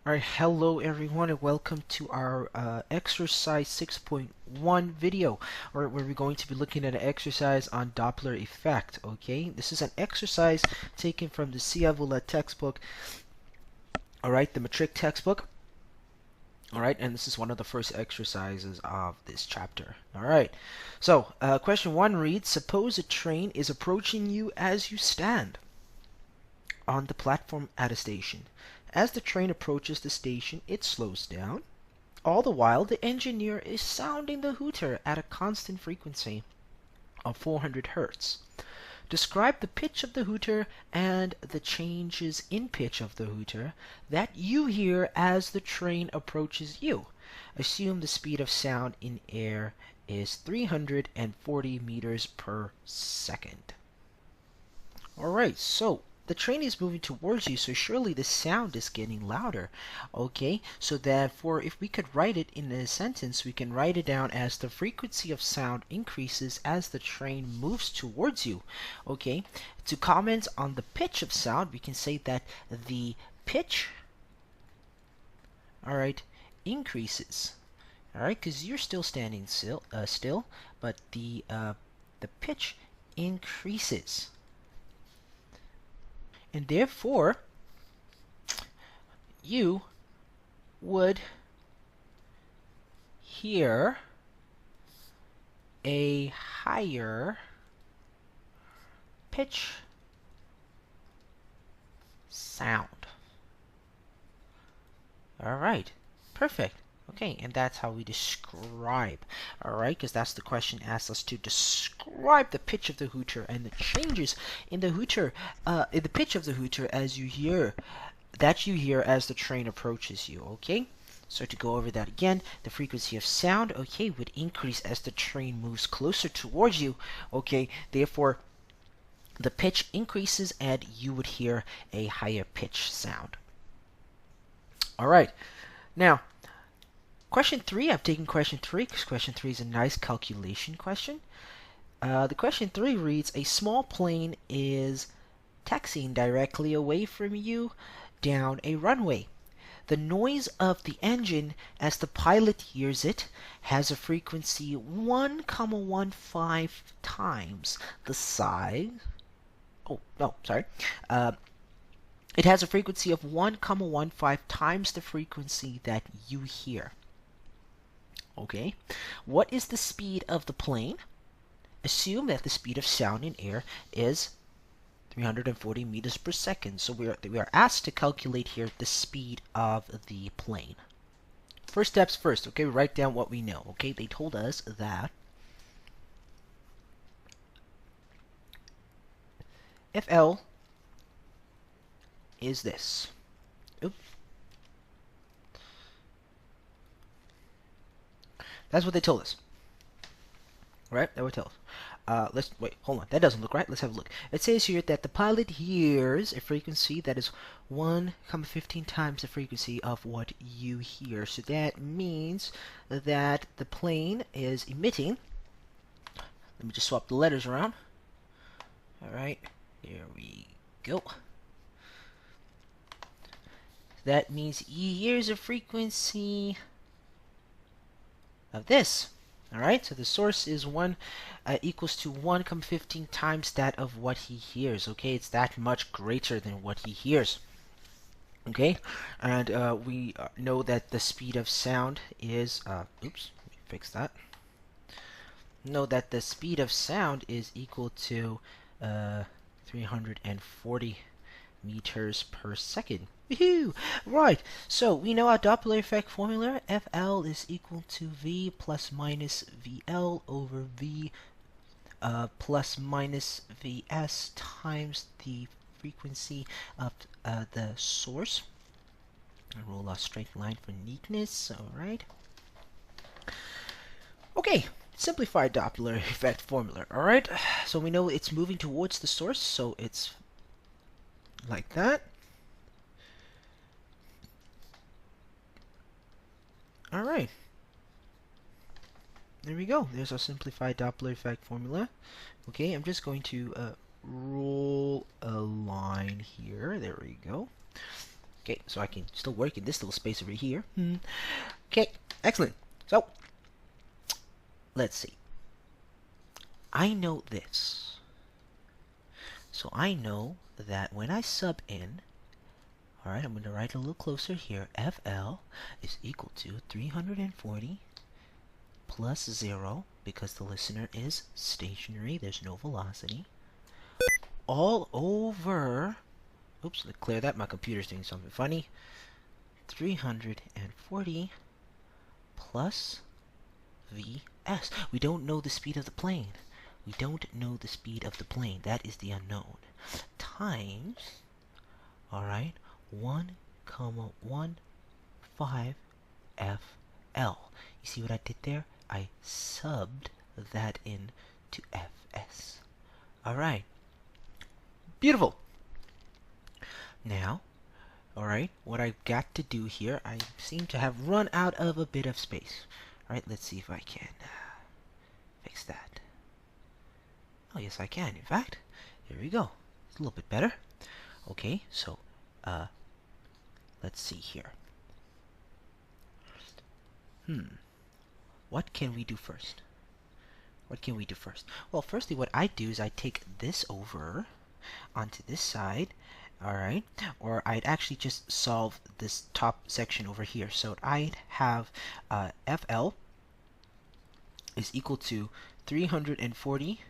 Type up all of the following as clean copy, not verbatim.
Alright, hello everyone and welcome to our exercise 6.1 video, where we're going to be looking at an exercise on Doppler effect. Okay, this is an exercise taken from the Ciavula textbook, alright, the matric textbook. Alright, and this is one of the first exercises of this chapter. Alright, so question 1 reads, suppose a train is approaching you as you stand on the platform at a station. As the train approaches the station, it slows down. All the while, the engineer is sounding the hooter at a constant frequency of 400 Hz. Describe the pitch of the hooter and the changes in pitch of the hooter that you hear as the train approaches you. Assume the speed of sound in air is 340 meters per second. Alright, so the train is moving towards you, so surely the sound is getting louder. Okay, so therefore, if we could write it in a sentence, we can write it down as the frequency of sound increases as the train moves towards you. Okay, to comment on the pitch of sound, we can say that the pitch, alright, increases. Alright, because you're still standing still, but the pitch increases. And therefore, you would hear a higher pitch sound. All right, perfect. Okay, and that's how we describe, alright, because that's the question asks us to describe the pitch of the hooter and the changes in the hooter, in the pitch of the hooter as you hear as the train approaches you. Okay, so to go over that again, the frequency of sound, okay, would increase as the train moves closer towards you. Okay, therefore the pitch increases and you would hear a higher pitch sound. Alright, now question 3, I've taken question 3 because question 3 is a nice calculation question. The question 3 reads, a small plane is taxiing directly away from you down a runway. The noise of the engine as the pilot hears it has a frequency 1,15 times the size. Oh, no, sorry. It has a frequency of 1,15 times the frequency that you hear. Okay, what is the speed of the plane? Assume that the speed of sound in air is 340 meters per second. So we are asked to calculate here the speed of the plane. First steps first, okay, we write down what we know. Okay, they told us that FL is this. Oops. That's what they told us. Right? That would tell us. Let's wait. Hold on. That doesn't look right. Let's have a look. It says here that the pilot hears a frequency that is 1,15 times the frequency of what you hear. So that means that the plane is emitting. Let me just swap the letters around. All right. Here we go. That means he hears a frequency of this. Alright, so the source is 1 equals to 1,15 times that of what he hears. Okay, it's that much greater than what he hears. Okay, and we know that the speed of sound is, oops, let me fix that. Know that the speed of sound is equal to 340 meters per second. Woohoo! Right, so we know our Doppler effect formula. FL is equal to V plus minus VL over V plus minus Vs times the frequency of the source. I roll a straight line for neatness. Alright. Okay, simplified Doppler effect formula. Alright, so we know it's moving towards the source, so it's like that. Alright. There we go. There's our simplified Doppler effect formula. Okay, I'm just going to roll a line here. There we go. Okay, so I can still work in this little space over here. Okay, excellent. So, let's see. I know this. So I know that when I sub in, alright, I'm going to write a little closer here, FL is equal to 340 plus 0, because the listener is stationary, there's no velocity, all over, oops, let's clear that, my computer's doing something funny, 340 plus Vs. We don't know the speed of the plane. We don't know the speed of the plane. That is the unknown. Times, alright, 1, 1, 5 FL. You see what I did there? I subbed that in to Fs. Alright. Beautiful. Now, alright, what I've got to do here, I seem to have run out of a bit of space. Alright, let's see if I can fix that. Oh, yes, I can, in fact. Here we go. It's a little bit better. Okay, so, let's see here. What can we do first? What can we do first? Well, firstly, what I do is I take this over onto this side, alright? Or I'd actually just solve this top section over here. So I'd have FL is equal to 340,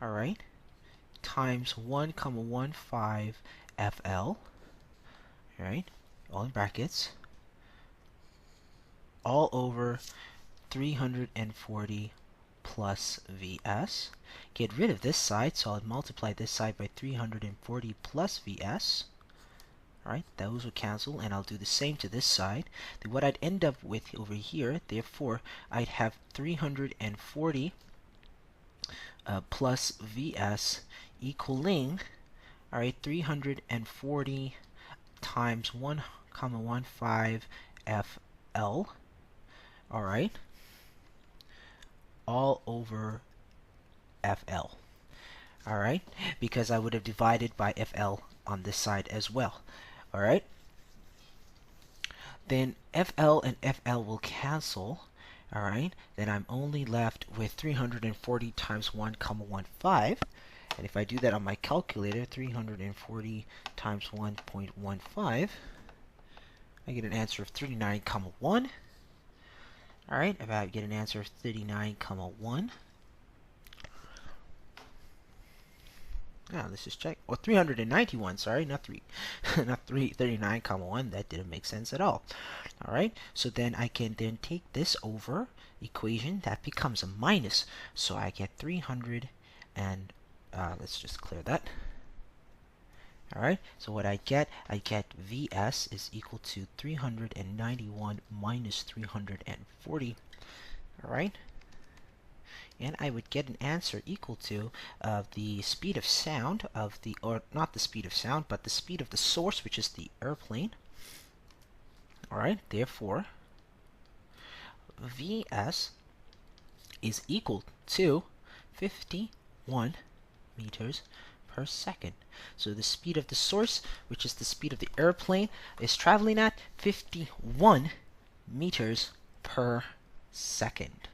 alright, times 1,15 FL, alright, all in brackets, all over 340 plus Vs. Get rid of this side, so I'll multiply this side by 340 plus Vs. Alright, those will cancel, and I'll do the same to this side. Then what I'd end up with over here, therefore, I'd have 340 plus Vs equaling, alright, 340 times 1,15 FL, alright, all over FL, alright, because I would have divided by FL on this side as well, alright. Then FL and FL will cancel, alright, then I'm only left with 340 times 1,15, and if I do that on my calculator, 340 times 1.15, I get an answer of 39,1. Alright, if I get an answer of 39,1. Now let's just check. Oh, 391, sorry, not 39,1. That didn't make sense at all. Alright, so then I can then take this over equation. That becomes a minus. So I get 300 and let's just clear that. Alright, so what I get Vs is equal to 391 minus 340. Alright, and I would get an answer equal to the speed of sound of the, or not the speed of sound, but the speed of the source, which is the airplane. Alright, therefore, Vs is equal to 51 meters per second. So the speed of the source, which is the speed of the airplane, is traveling at 51 meters per second.